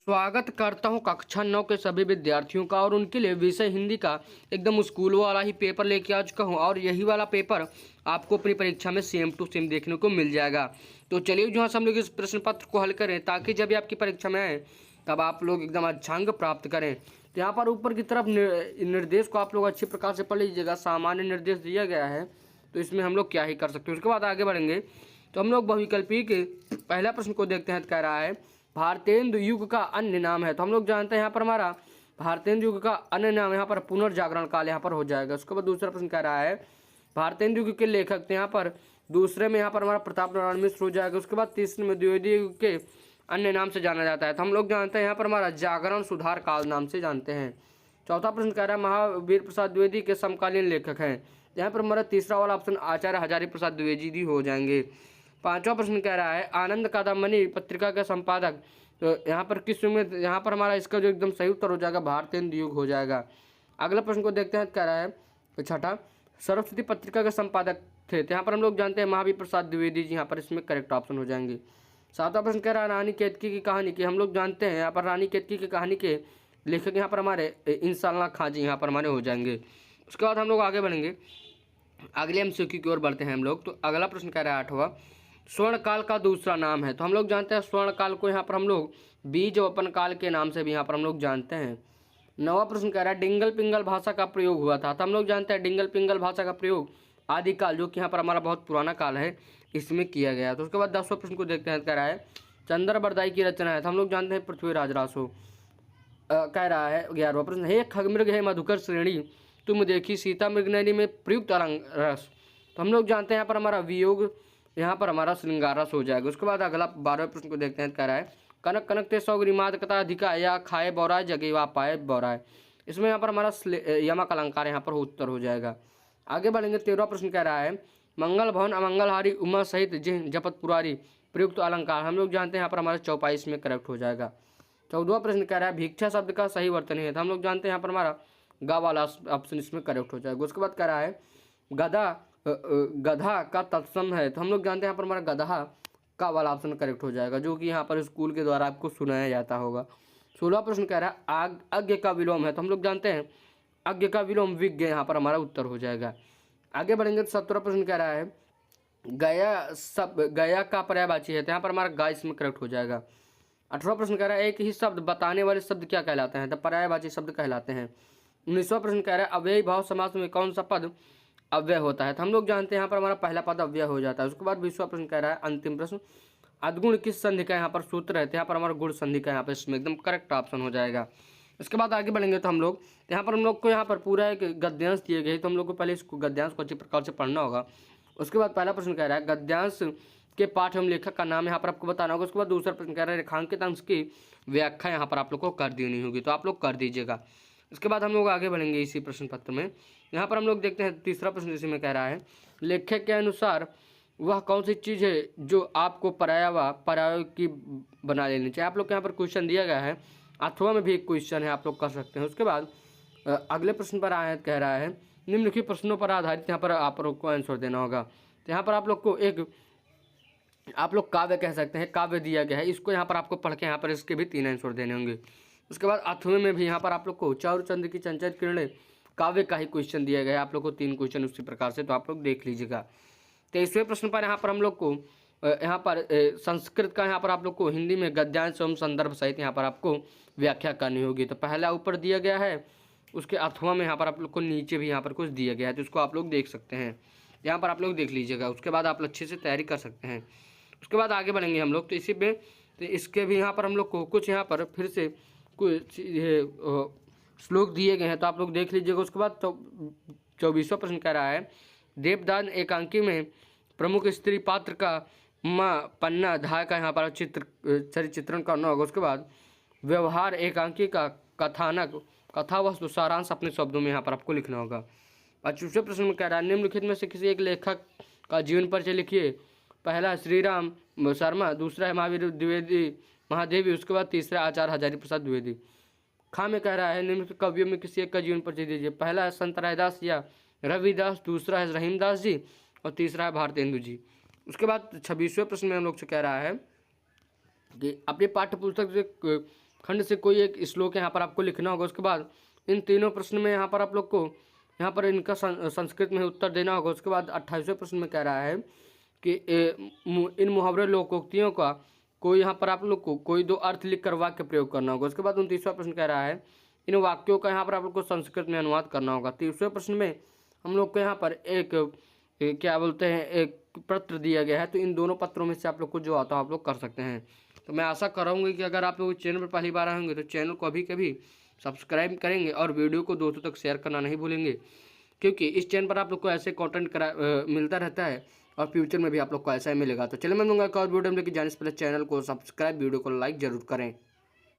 स्वागत करता हूँ कक्षा 9 के सभी विद्यार्थियों का और उनके लिए विषय हिंदी का एकदम स्कूल वाला ही पेपर लेके आ चुका हूँ और यही वाला पेपर आपको अपनी परीक्षा में सेम टू सेम देखने को मिल जाएगा। तो चलिए जो हम लोग इस प्रश्न पत्र को हल करें ताकि जब भी आपकी परीक्षा में आए तब आप लोग एकदम अच्छा अंक प्राप्त करें। तो यहाँ पर ऊपर की तरफ निर्देश को आप लोग अच्छी प्रकार से पढ़ लीजिएगा। सामान्य निर्देश दिया गया है तो इसमें हम लोग क्या ही कर सकते हैं। उसके बाद आगे बढ़ेंगे तो हम लोग बहुविकल्पी के पहला प्रश्न को देखते हैं। तो कह रहा है भारतेंदु युग का अन्य नाम है। तो हम लोग जानते हैं यहाँ पर हमारा भारतेंदु युग का अन्य नाम यहाँ पर पुनर्जागरण काल यहाँ पर हो जाएगा। उसके बाद दूसरा प्रश्न कह रहा है भारतेंदु युग के लेखक थे यहाँ पर दूसरे में यहाँ पर हमारा प्रताप नारायण मिश्र हो जाएगा। उसके बाद तीसरे में द्विवेदी युग के अन्य नाम से जाना जाता है। तो हम लोग जानते हैं यहाँ पर हमारा जागरण सुधार काल नाम से जानते हैं। चौथा प्रश्न कह रहा है महावीर प्रसाद द्विवेदी के समकालीन लेखक हैं। यहाँ पर हमारा तीसरा वाला ऑप्शन आचार्य हजारी प्रसाद द्विवेदी हो जाएंगे। पांचवा प्रश्न कह रहा है आनंद कादम्बनी पत्रिका के संपादक। तो यहाँ पर किस में यहाँ पर हमारा इसका जो एकदम सही उत्तर हो जाएगा भारतेंदु युग हो जाएगा। अगला प्रश्न को देखते हैं। कह रहा है छठा सरस्वती पत्रिका के संपादक थे। तो यहाँ पर हम लोग जानते हैं महावीर प्रसाद द्विवेदी जी यहाँ पर इसमें करेक्ट ऑप्शन हो जाएंगे। सातवां प्रश्न कह रहा है रानी केतकी की कहानी की। हम लोग जानते हैं यहाँ पर रानी केतकी की कहानी के लेखक यहाँ पर हमारे इंशाअल्लाह खां जी यहाँ पर हमारे हो जाएंगे। उसके बाद हम लोग आगे बढ़ेंगे अगले एमसीक्यू की ओर बढ़ते हैं हम लोग। तो अगला प्रश्न कह रहा है आठवां स्वर्ण काल का दूसरा नाम है। तो हम लोग जानते हैं स्वर्ण काल को यहाँ पर हम लोग बीज वपन काल के नाम से भी यहाँ पर हम लोग जानते हैं। नवा प्रश्न कह रहा है डिंगल पिंगल भाषा का प्रयोग हुआ था। तो हम लोग जानते हैं डिंगल पिंगल भाषा का प्रयोग आदिकाल जो कि यहाँ पर हमारा बहुत पुराना काल है इसमें किया गया। तो उसके बाद 10वां प्रश्न को देखते हैं। कह रहा है चंद्र बरदाई की रचना है। तो हम लोग जानते हैं पृथ्वीराज रासो। कह रहा है 11वां प्रश्न हे खगमृग हे मधुकर श्रेणी तुम देखी सीता मृगनयनी में प्रयुक्त अलंग रस। तो हम लोग जानते हैं यहाँ पर हमारा वियोग यहाँ पर हमारा श्रृंगार रस हो जाएगा। उसके बाद अगला 12वें प्रश्न को देखते हैं। कह रहा है कनक कनक ते सौगरी माद कथा अधिका या खाए बौराय जगे वा पाए बौराय। इसमें यहाँ पर हमारा यमक अलंकार यहाँ पर उत्तर हो जाएगा। आगे बढ़ेंगे 13वां प्रश्न कह रहा है मंगल भवन अमंगलहारी उमा सहित जिन जपत पुरारी प्रयुक्त अलंकार। हम लोग जानते हैं यहाँ पर हमारा चौपाई इसमें करेक्ट हो जाएगा। 14वां प्रश्न कह रहा है भिक्षा शब्द का सही वर्तन है। तो हम लोग जानते हैं यहाँ पर हमारा गा वाला ऑप्शन इसमें करेक्ट हो जाएगा। उसके बाद कह रहा है गधा का तत्सम है। तो हम लोग जानते हैं यहाँ पर हमारा गधा का वाला ऑप्शन करेक्ट हो जाएगा जो कि यहाँ पर स्कूल के द्वारा आपको सुनाया जाता होगा। 16वां प्रश्न कह रहा है अज्ञ का विलोम है। तो हम लोग जानते हैं अज्ञ का विलोम विज्ञ यहाँ पर हमारा उत्तर हो जाएगा। आगे बढ़ेंगे तो 17वां प्रश्न कह रहा है गया का पर्यायवाची है। तो यहाँ पर हमारा गा इसमें करेक्ट हो जाएगा। 18वां प्रश्न कह रहा है एक ही शब्द बताने वाले शब्द क्या कहलाते हैं। तो पर्यायवाची शब्द कहलाते हैं। 19वां प्रश्न कह रहा है अव्ययी भाव समास में कौन सा पद अव्यय होता है। तो हम लोग जानते हैं यहाँ पर हमारा पहला पद अव्यय हो जाता है। उसके बाद 20वां प्रश्न कह रहा है अंतिम प्रश्न अद्गुण किस संधि का यहाँ पर सूत्र है। तो यहाँ पर हमारा गुण संधि का यहाँ पर इसमें एकदम करेक्ट ऑप्शन हो जाएगा। उसके बाद आगे बढ़ेंगे तो हम लोग यहाँ पर हम लोग को यहाँ पर पूरा एक गद्यांश दिए गए। तो हम लोग को पहले इसको गद्यांश को अच्छी प्रकार से पढ़ना होगा। उसके बाद पहला प्रश्न कह रहा है गद्यांश के पाठ एवं लेखक का नाम यहाँ पर आपको बताना होगा। उसके बाद दूसरा प्रश्न कह रहा है रेखांकित अंश की व्याख्या यहाँ पर आप लोग को कर देनी होगी तो आप लोग कर दीजिएगा। उसके बाद हम लोग आगे बढ़ेंगे इसी प्रश्न पत्र में। यहाँ पर हम लोग देखते हैं तीसरा प्रश्न इसी में कह रहा है लेखक के अनुसार वह कौन सी चीज़ है जो आपको पर्याय की बना लेनी चाहिए। आप लोग के यहाँ पर क्वेश्चन दिया गया है अथवा में भी एक क्वेश्चन है आप लोग कर सकते हैं। उसके बाद अगले प्रश्न पर आए कह रहा है निम्नलिखित प्रश्नों पर आधारित यहाँ पर आप लोग को आंसर देना होगा। तो यहाँ पर आप लोग को एक आप लोग काव्य कह सकते हैं काव्य दिया गया है। इसको यहाँ पर आपको पढ़ के यहाँ पर इसके भी 3 आंसर देने होंगे। उसके बाद अथवे में भी यहाँ पर आप लोग को चारुचंद्र की चंचल किरणें काव्य का ही क्वेश्चन दिया गया है। आप लोग को 3 क्वेश्चन उसी प्रकार से तो आप लोग देख लीजिएगा। 23वें प्रश्न पर यहाँ पर हम लोग को यहाँ पर संस्कृत का यहाँ पर आप लोग को हिंदी में गद्यांश एवं संदर्भ सहित यहाँ पर आपको व्याख्या करनी होगी। तो पहला ऊपर दिया गया है उसके अथवा में यहाँ पर आप लोग को नीचे भी यहाँ पर कुछ दिया गया है तो उसको आप लोग देख सकते हैं। यहाँ पर आप लोग देख लीजिएगा। उसके बाद आप अच्छे से तैयारी कर सकते हैं। उसके बाद आगे बढ़ेंगे हम लोग तो इसी पे तो इसके भी यहाँ पर हम लोग को कुछ यहाँ पर फिर से कुछ श्लोक दिए गए हैं तो आप लोग देख लीजिएगा। उसके बाद 24वां प्रश्न कह रहा है देवदान एकांकी में प्रमुख स्त्री पात्र का माँ पन्ना धाय का यहाँ पर चित्रण करना होगा। उसके बाद व्यवहार एकांकी का कथानक कथा वस्तु सारांश अपने शब्दों में यहाँ पर आपको लिखना होगा। 25वें प्रश्न में कह रहा है निम्नलिखित में से किसी एक लेखक का जीवन परिचय लिखिए। पहला श्री राम शर्मा, दूसरा है महावीर द्विवेदी महादेवी, उसके बाद तीसरा आचार्य हजारी प्रसाद द्विवेदी। खा में कह रहा है निम्नलिखित कवियों में किसी एक का जीवन परिचय दीजिए। पहला है संत रायदास या रविदास, दूसरा है रहीमदास जी और तीसरा है भारतेंदु जी। उसके बाद 26वें प्रश्न में हम लोग से कह रहा है कि अपनी पाठ्य पुस्तक से खंड से कोई एक श्लोक यहाँ पर आपको लिखना होगा। उसके बाद इन तीनों प्रश्न में यहाँ पर आप लोग को यहाँ पर इनका संस्कृत में उत्तर देना होगा। उसके बाद 28वें प्रश्न में कह रहा है कि इन मुहावरे लोकोक्तियों का कोई यहाँ पर आप लोग को कोई दो अर्थ लिख कर वाक्य प्रयोग करना होगा। उसके बाद 29वां प्रश्न कह रहा है इन वाक्यों का यहाँ पर आप लोग को संस्कृत में अनुवाद करना होगा। 30वें प्रश्न में हम लोग को यहाँ पर एक क्या बोलते हैं एक पत्र दिया गया है, तो इन दोनों पत्रों में से आप लोग को जो आता है आप लोग कर सकते हैं। तो मैं आशा करूँगी कि अगर आप लोग चैनल पर पहली बार आएंगे तो चैनल को अभी कभी सब्सक्राइब करेंगे और वीडियो को दोस्तों तक शेयर करना नहीं भूलेंगे, क्योंकि इस चैनल पर आप लोग को ऐसे कंटेंट मिलता रहता है और फ्यूचर में भी आप लोग को ऐसा ही मिलेगा। तो चलिए मैं दूंगा एक और वीडियो में, लेकिन जाने से पहले चैनल को सब्सक्राइब, वीडियो को लाइक जरूर करें।